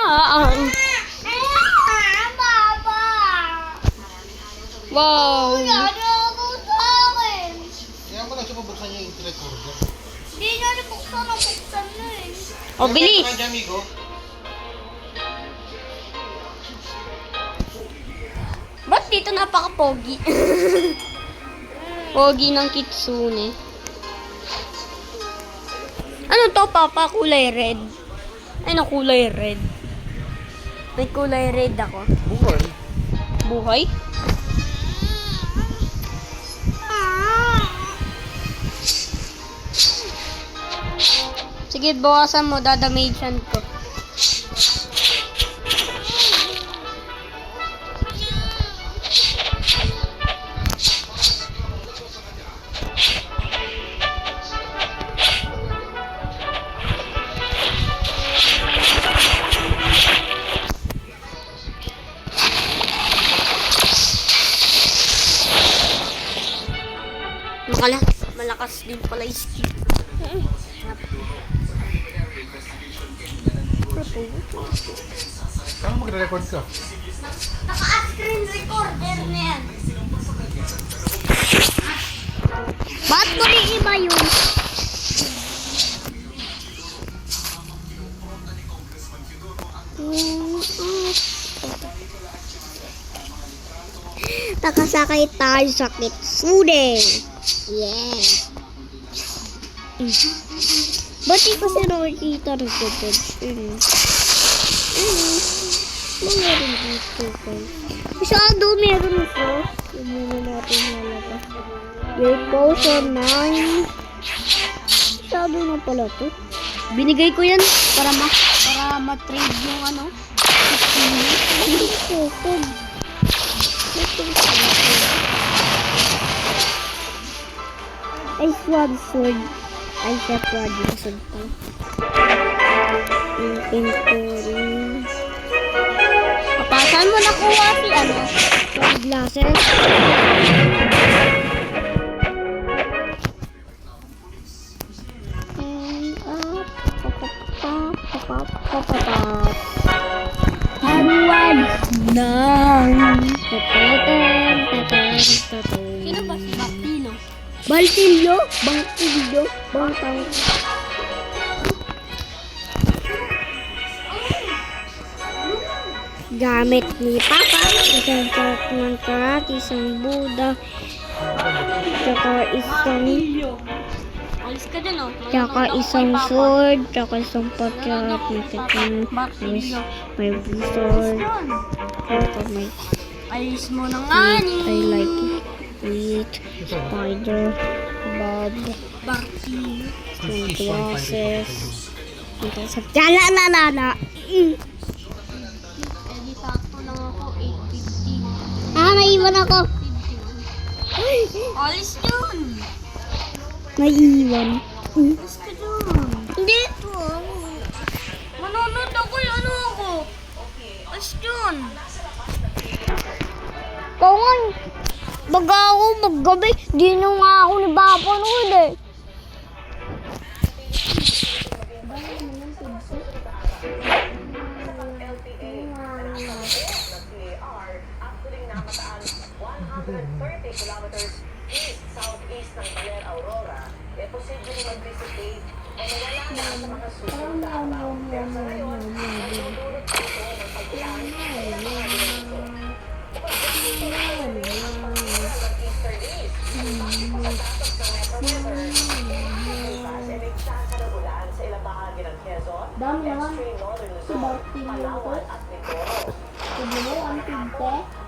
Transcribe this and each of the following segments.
Wow. Kaya mo lang siya mabuksan yung recorder. Hindi niya buksan na eh. O, bilis. Kaya amigo. Ba't dito napaka-pogi? Pogi ng kitsune. Ano to, Papa? Kulay red. Ay, na kulay red. May kulay red ako. Buhay. Buhay? Sige, bawasan mo. Dadamagean ko. Malakas din pala yung skill. Paano magre-record ka? Naka-screen recorder na yan. Ba't ko rin iba yun? Nakasakay tayo sa kitsune. Yeah. Ba't di kasi nakikita ng footage? Meron dito guys. Masyado meron ito. Yung muna natin lalabas. Yung potion 9. Masyado na pala to. Binigay ko yan para ma-trade yung ano. Ay, sword sword. Ay, siya sword yung sword pa. Yung pinturing. Saan mo nakuha si ano? Sword laser? Haruan ng sino ba si Baltillo? Baltillo? Baltillo? Bangtang. Gamit ni Papa, isang chalk ng karate, isang Buddha, tsaka isang sword, tsaka isang patyak, may sword, tsaka may alis mo na nga ni. I like it. Wheat, spider, bob, barky, glasses, la. Naiwan ako. Alis yun. Naiwan. Alis ka dun. Hindi. Manonood ako yung ano ako. Alis yun. Kawan. Baga ako maggabi. Di na nga ako nabapanood eh. Kilometers east, southeast ng Blair, Aurora, posibleng mag-dissipate o nawala na sa mga susunod na araw. Pero sa ngayon, nagdudulot ito ng pagkulang ng eastern east. Pagkatapos ng Metro Weather, bukas ay may tsansa ng ulan sa ilang bahagi ng Quezon, extreme northern Luzon, Palawan at Mindoro.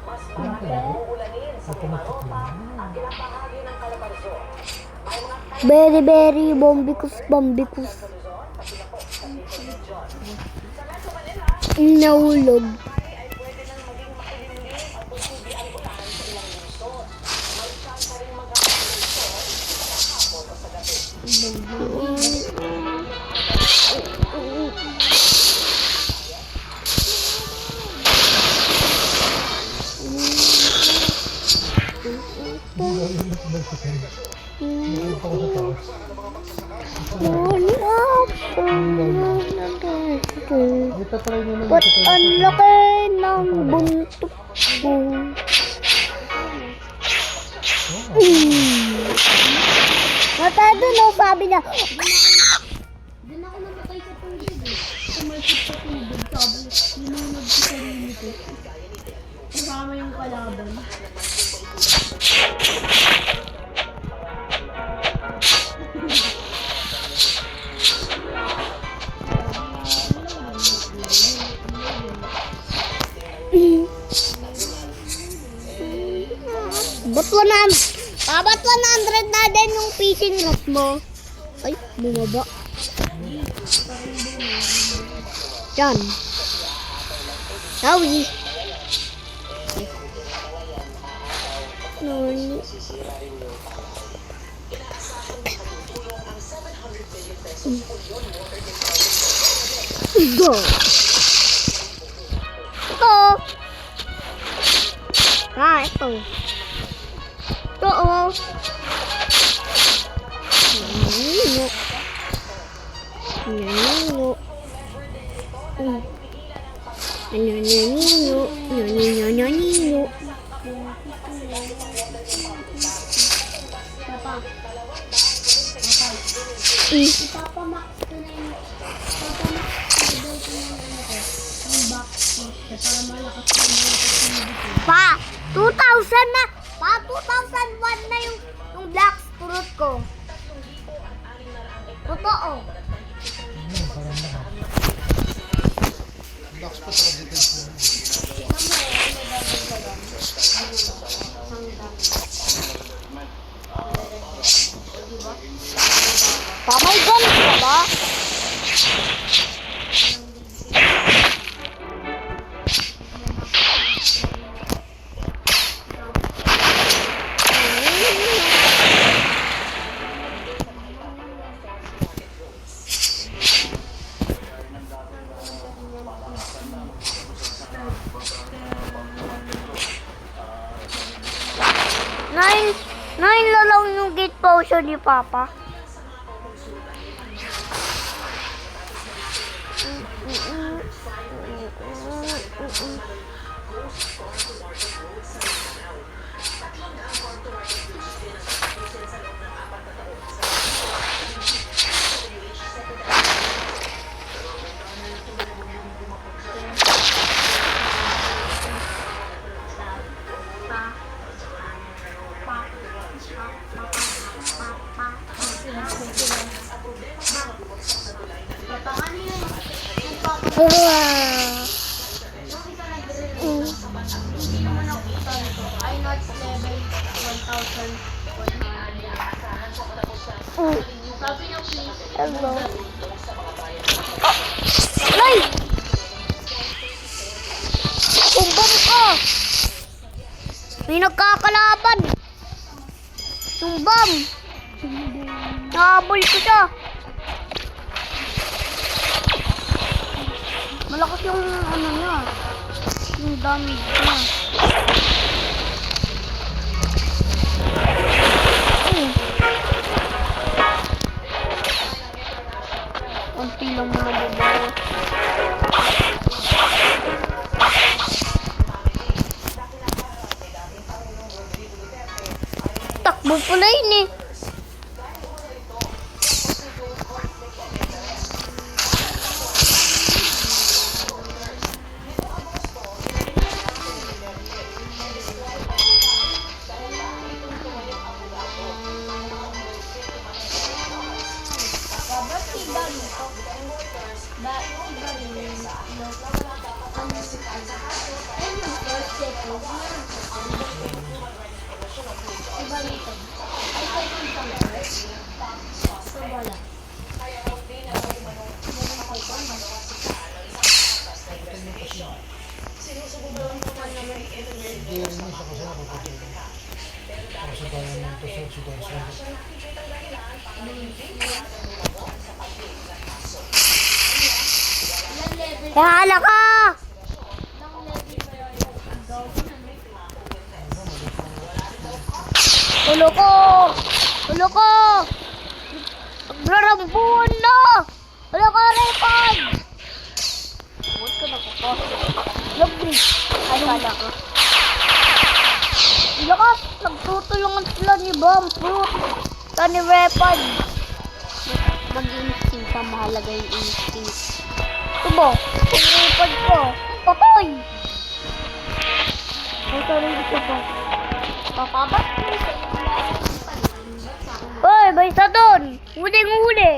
Mas maraming uulanin sa Mimaropa at ilang bahagi ng Calabarzon. May mga Very bombikus. sa Luzon, pati na po sa Luzon. Sa Metro Manila, Nahulog. ay pwede nang maging makulimlim at posible ang ulan sa ilang lungsod. May tsansa rin mag-aaral ito sa hapon o sa gabi. Dito try nyo lang. Ba't ang laki ng buntot ko? Matay doon, oh, sabi niya. Doon ako namatay sa tubig eh. Sumalpit sa tubig. Sabi, linunod sa sarili ko. Kasama yung kalaban. Ba't 100 na din yung fishing rod mo? Ay, bumaba. Diyan. Sawi. Noni. Go. Ito. Ito. Ito, oh. Nanino. Nanino. Nanino. Nanino. Ipapamax ko na yung box ko para malakas ko na yung Pa, 2,000 na. Pa, 2,001 na yung black fruit ko. Totoo. Box pa sa dito. Pa, may ganit ka ba? Nine na lang yung gate potion ni Papa. Hello. Ay! Tumbang ka! May nagkakalaban! Tumbang! Nahabol ko siya! Malakas yung ano niya. Yung damage niya. Konti lang mo nababawa. Takbo pala yun eh. Hala ka! Ulo ko! Ulo ko! Nagrarambuhan na! Ulo ko, Raypod! Papa. Lovely. Ay, kala ko. Lakas, nagtutulungan sila ni Bamboo. Sa ni Weapon. Mag-instinct pa, mahalaga yung instinct. Ito ba? Yung Weapon ko. Patay! Ay, sorry, ito pa. Papabat ko sa Hoy, may isa doon! Huling-huli!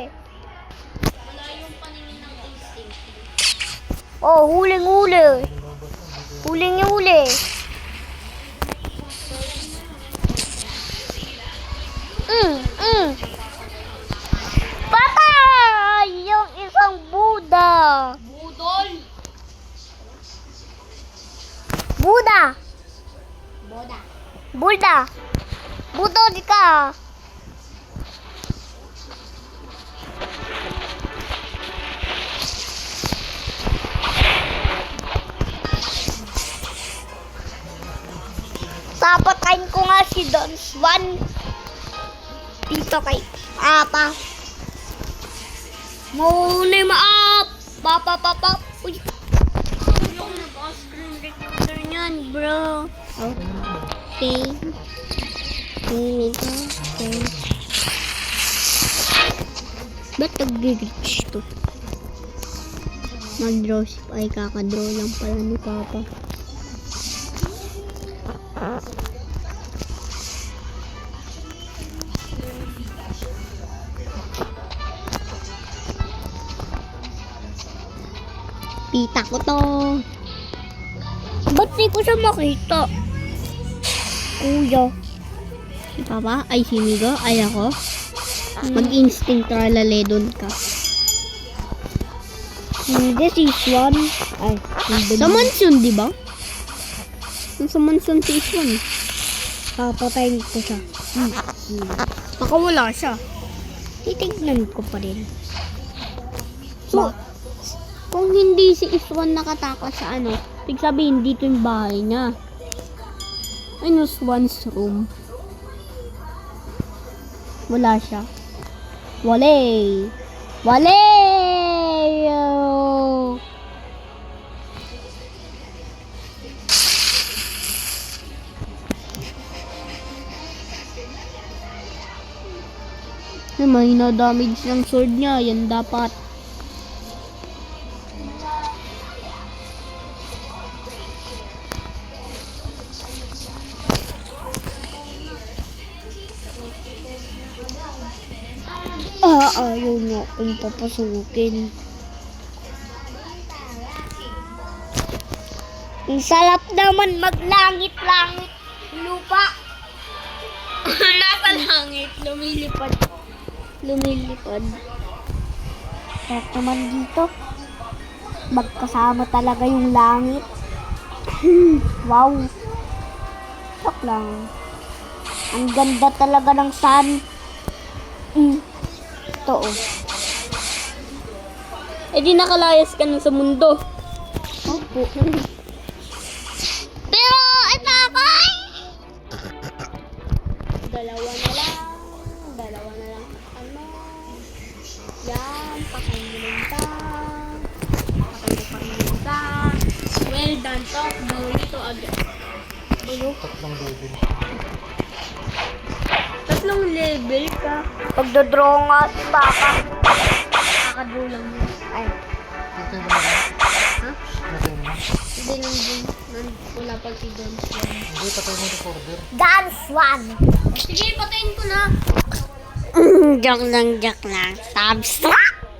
Wala yung paningin ng instinct. Oh, huling-huli! Huling-huli! Patay! Yung isang Buddha! Budol! Buddha! Boda. Buddha! Budol ka! Papatayin ko nga si Don Swan. Dito kay Papa. Muli maap! Papa. Uy! Yung nag-screen recorder niyan, bro. Okay. Okay. Ba't nag-reach to? Mag-draw si ay kakadraw lang pala ni Papa. Pita ko to. Ba't di ko siya makita? Kuya. Si Papa? Ay, si Migo? Ay, ako? Mag-instinct tralale doon ka. Hindi, si Swan. Ay, sa mansion, di ba? Sa mansion si Swan. Papatayin ko siya. Baka wala siya. Titignan ko pa rin. So, kung hindi si Swan nakatakas sa ano, ibig sabihin dito yung bahay niya. Ano, Swan's room? Wala siya. Wale! May na-damage ng sword niya. Yan dapat. Ayaw niya akong papasukin. Ang sarap naman maglangit-langit lupa. Nasa langit, lumilipad. Sarap naman dito. Magkasama talaga yung langit. Wow. Shock lang. Ang ganda talaga ng sun. Ito oh. Eh di nakalayas ka na sa mundo. Opo. Pero ito ako ay Dalawa na lang. Ano? Yan, patay mo lang ta. Well done, talk. Bawal ito agad. Tatlong level. Tatlong level ka. pagdodraw nga si Papa. Nakadraw lang mo. Ay, Ito yung mga. Ha? Natay mo. Hindi lang din. Wala pa si Don Swan. Hindi, patay mo yung recorder. dance one. Sige, patayin ko na. Joke lang. Subscribe!